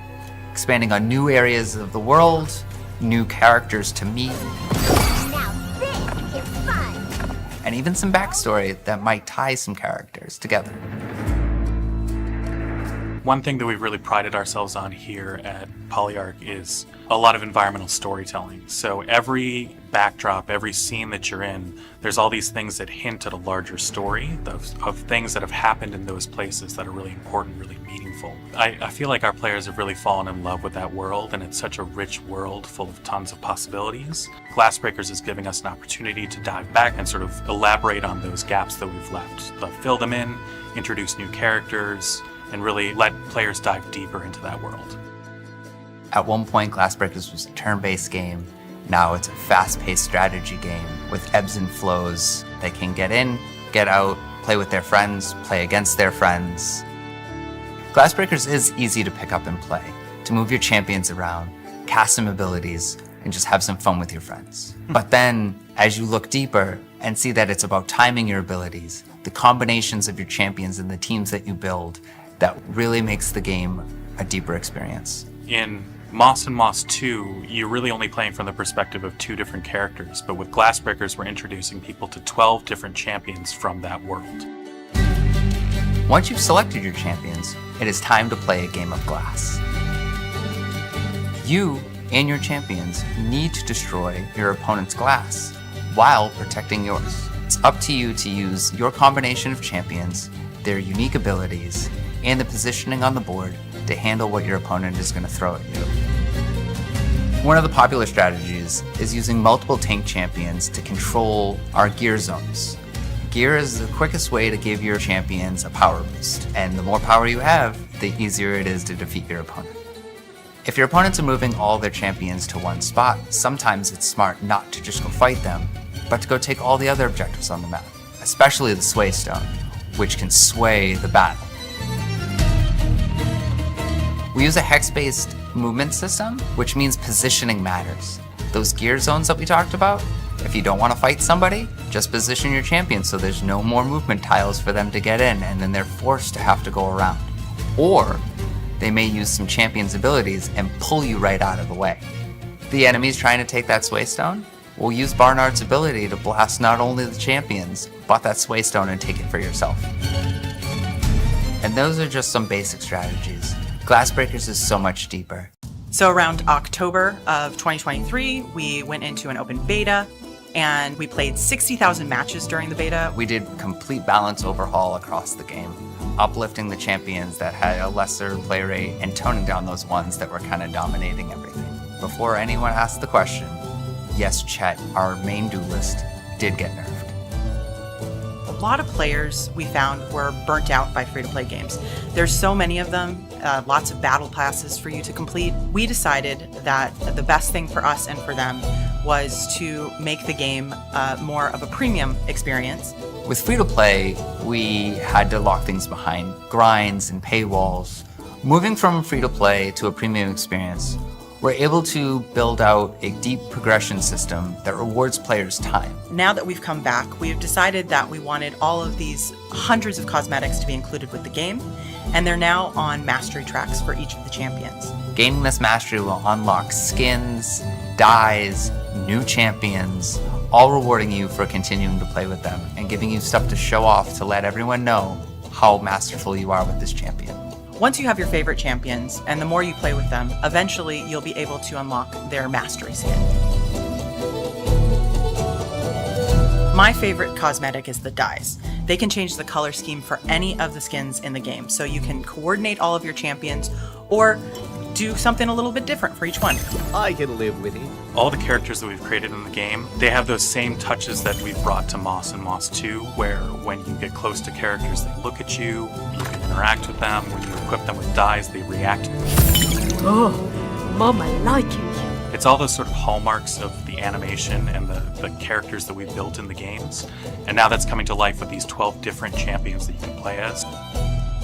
Expanding on new areas of the world, new characters to meet, and even some backstory that might tie some characters together. One thing that we've really prided ourselves on here at Polyarch is a lot of environmental storytelling. So every backdrop, every scene that you're in, there's all these things that hint at a larger story of things that have happened in those places that are really important, really meaningful. I feel like our players have really fallen in love with that world, and it's such a rich world full of tons of possibilities. Glassbreakers is giving us an opportunity to dive back and sort of elaborate on those gaps that we've left, fill them in, introduce new characters, and really let players dive deeper into that world. At one point, Glassbreakers was a turn-based game. Now it's a fast-paced strategy game with ebbs and flows. They can get in, get out, play with their friends, play against their friends. Glassbreakers is easy to pick up and play, to move your champions around, cast some abilities, and just have some fun with your friends. But then, as you look deeper and see that it's about timing your abilities, the combinations of your champions and the teams that you build, that really makes the game a deeper experience. In Moss and Moss 2, you're really only playing from the perspective of 2 different characters, but with Glassbreakers, we're introducing people to 12 different champions from that world. Once you've selected your champions, it is time to play a game of Glass. You and your champions need to destroy your opponent's glass while protecting yours. It's up to you to use your combination of champions, their unique abilities, and the positioning on the board to handle what your opponent is going to throw at you. One of the popular strategies is using multiple tank champions to control our gear zones. Gear is the quickest way to give your champions a power boost, and the more power you have, the easier it is to defeat your opponent. If your opponents are moving all their champions to one spot, sometimes it's smart not to just go fight them, but to go take all the other objectives on the map, especially the Sway Stone, which can sway the battle. We use a hex-based movement system, which means positioning matters. Those gear zones that we talked about, if you don't want to fight somebody, just position your champion so there's no more movement tiles for them to get in, and then they're forced to have to go around. Or they may use some champion's abilities and pull you right out of the way. The enemies trying to take that Sway Stone will use Barnard's ability to blast not only the champions, but that Sway Stone and take it for yourself. And those are just some basic strategies. Glassbreakers is so much deeper. So around October of 2023, we went into an open beta and we played 60,000 matches during the beta. We did complete balance overhaul across the game, uplifting the champions that had a lesser play rate and toning down those ones that were kind of dominating everything. Before anyone asked the question, yes, Chet, our main duelist, did get nerfed. A lot of players we found were burnt out by free-to-play games. There's so many of them, lots of battle passes for you to complete. We decided that the best thing for us and for them was to make the game more of a premium experience. With free-to-play, we had to lock things behind grinds and paywalls. Moving from free-to-play to a premium experience we're able to build out a deep progression system that rewards players' time. Now that we've come back, we've decided that we wanted all of these hundreds of cosmetics to be included with the game, and they're now on mastery tracks for each of the champions. Gaining this mastery will unlock skins, dyes, new champions, all rewarding you for continuing to play with them and giving you stuff to show off to let everyone know how masterful you are with this champion. Once you have your favorite champions, and the more you play with them, eventually you'll be able to unlock their mastery skin. My favorite cosmetic is the dyes. They can change the color scheme for any of the skins in the game, so you can coordinate all of your champions or do something a little bit different for each one. I can live with it. All the characters that we've created in the game, they have those same touches that we've brought to Moss and Moss 2, where when you get close to characters, they look at you, you can interact with them. When you equip them with dyes, they react. Oh, Mom, I like it. It's all those sort of hallmarks of the animation and the characters that we've built in the games. And now that's coming to life with these 12 different champions that you can play as.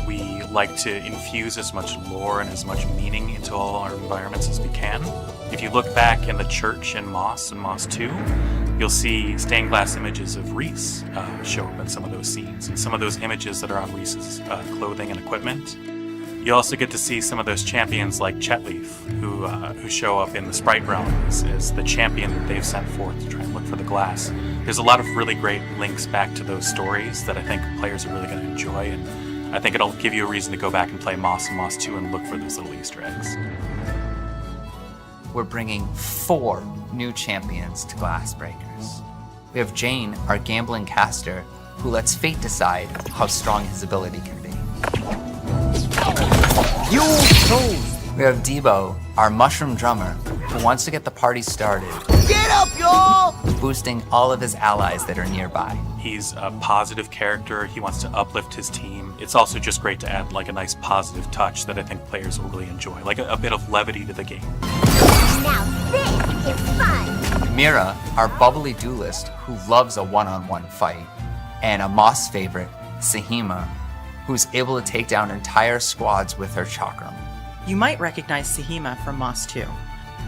We like to infuse as much lore and as much meaning into all our environments as we can. If you look back in the church in Moss and Moss 2, you'll see stained glass images of Reese show up in some of those scenes, and some of those images that are on Reese's clothing and equipment. You also get to see some of those champions like Chetleaf, who show up in the Sprite realm as the champion that they've sent forth to try and look for the glass. There's a lot of really great links back to those stories that I think players are really going to enjoy, and I think it'll give you a reason to go back and play Moss and Moss 2 and look for those little Easter eggs. We're bringing 4 new champions to Glassbreakers. We have Jane, our gambling caster, who lets fate decide how strong his ability can be. You chose! We have Debo, our mushroom drummer, who wants to get the party started, Get up, y'all! boosting all of his allies that are nearby. He's a positive character. He wants to uplift his team. It's also just great to add like a nice positive touch that I think players will really enjoy, like a bit of levity to the game. Now this is fun! Mira, our bubbly duelist, who loves a one-on-one fight, and a Moss favorite, Sahima, who's able to take down entire squads with her chakram. You might recognize Sahima from Moss 2.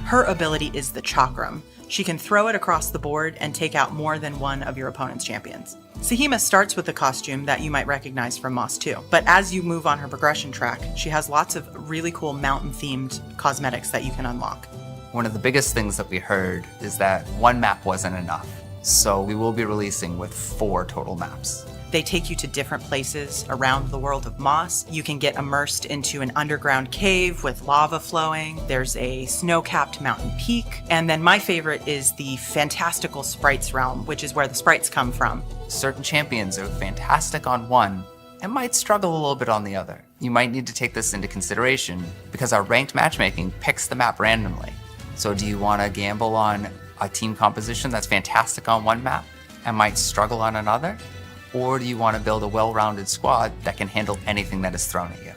Her ability is the chakram. She can throw it across the board and take out more than one of your opponent's champions. Sahima starts with a costume that you might recognize from Moss 2, but as you move on her progression track, she has lots of really cool mountain-themed cosmetics that you can unlock. One of the biggest things that we heard is that one map wasn't enough, so we will be releasing with 4 total maps. They take you to different places around the world of Moss. You can get immersed into an underground cave with lava flowing. There's a snow-capped mountain peak. And then my favorite is the fantastical sprites realm, which is where the sprites come from. Certain champions are fantastic on one and might struggle a little bit on the other. You might need to take this into consideration because our ranked matchmaking picks the map randomly. So do you want to gamble on a team composition that's fantastic on one map and might struggle on another? Or do you want to build a well-rounded squad that can handle anything that is thrown at you?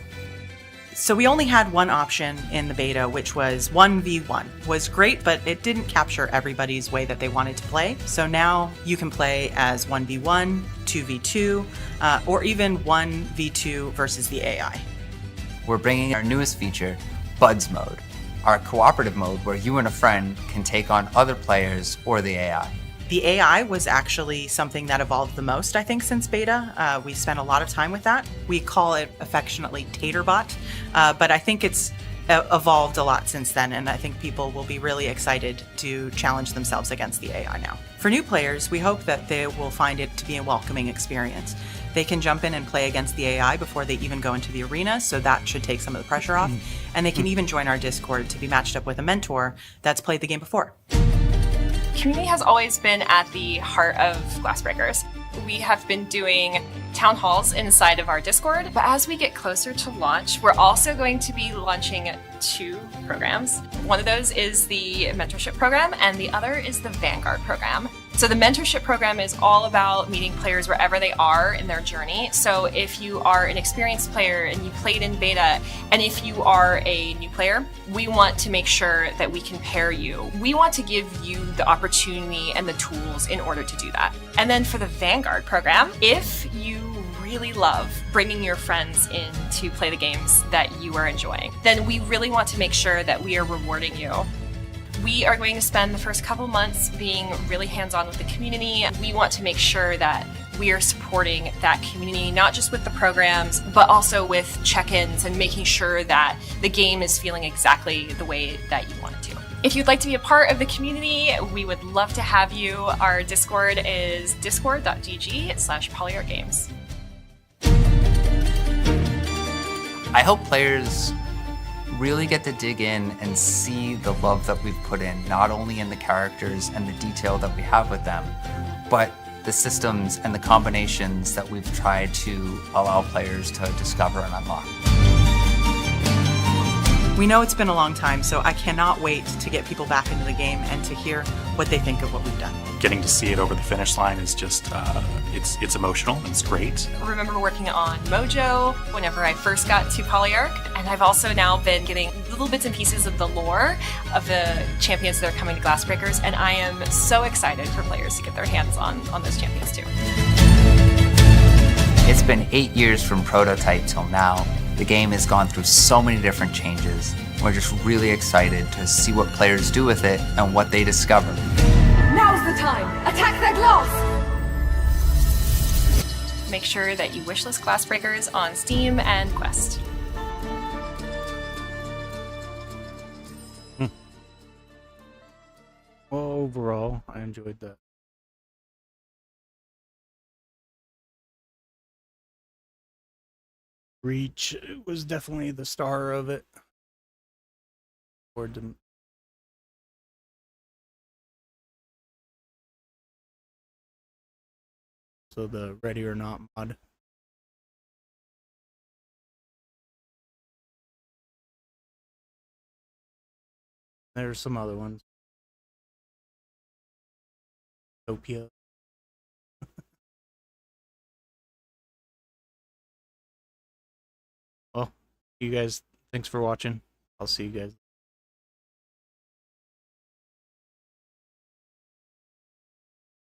So we only had one option in the beta, which was 1v1. Was great, but it didn't capture everybody's way that they wanted to play. So now you can play as 1v1, 2v2, or even 1v2 versus the AI. We're bringing our newest feature, Buds Mode, our cooperative mode where you and a friend can take on other players or the AI. The AI was actually something that evolved the most, I think, since beta. We spent a lot of time with that. We call it affectionately Taterbot, but I think it's evolved a lot since then, and I think people will be really excited to challenge themselves against the AI now. For new players, we hope that they will find it to be a welcoming experience. They can jump in and play against the AI before they even go into the arena, so that should take some of the pressure off. And they can even join our Discord to be matched up with a mentor that's played the game before. Community has always been at the heart of Glassbreakers. We have been doing town halls inside of our Discord, but as we get closer to launch, we're also going to be launching 2 programs. One of those is the mentorship program, and the other is the Vanguard program. So the mentorship program is all about meeting players wherever they are in their journey. So if you are an experienced player and you played in beta, and if you are a new player, we want to make sure that we can pair you. We want to give you the opportunity and the tools in order to do that. And then for the Vanguard program, if you really love bringing your friends in to play the games that you are enjoying, then we really want to make sure that we are rewarding you. We are going to spend the first couple months being really hands-on with the community. We want to make sure that we are supporting that community, not just with the programs, but also with check-ins and making sure that the game is feeling exactly the way that you want it to. If you'd like to be a part of the community, we would love to have you. Our Discord is discord.gg/polyarcgames. I hope players really get to dig in and see the love that we've put in, not only in the characters and the detail that we have with them, but the systems and the combinations that we've tried to allow players to discover and unlock. We know it's been a long time, so I cannot wait to get people back into the game and to hear what they think of what we've done. Getting to see it over the finish line is just, it's emotional, it's great. I remember working on Mojo whenever I first got to Polyarc, and I've also now been getting little bits and pieces of the lore of the champions that are coming to Glassbreakers, and I am so excited for players to get their hands on those champions too. It's been 8 years from prototype till now. The game has gone through so many different changes. We're just really excited to see what players do with it and what they discover. Now's the time! Attack that glass! Make sure that you wishlist Glassbreakers on Steam and Quest. Well, overall, I enjoyed that. Reach was definitely the star of it. So the Ready or Not mod. There's some other ones. Topia. Well, you guys, thanks for watching. I'll see you guys.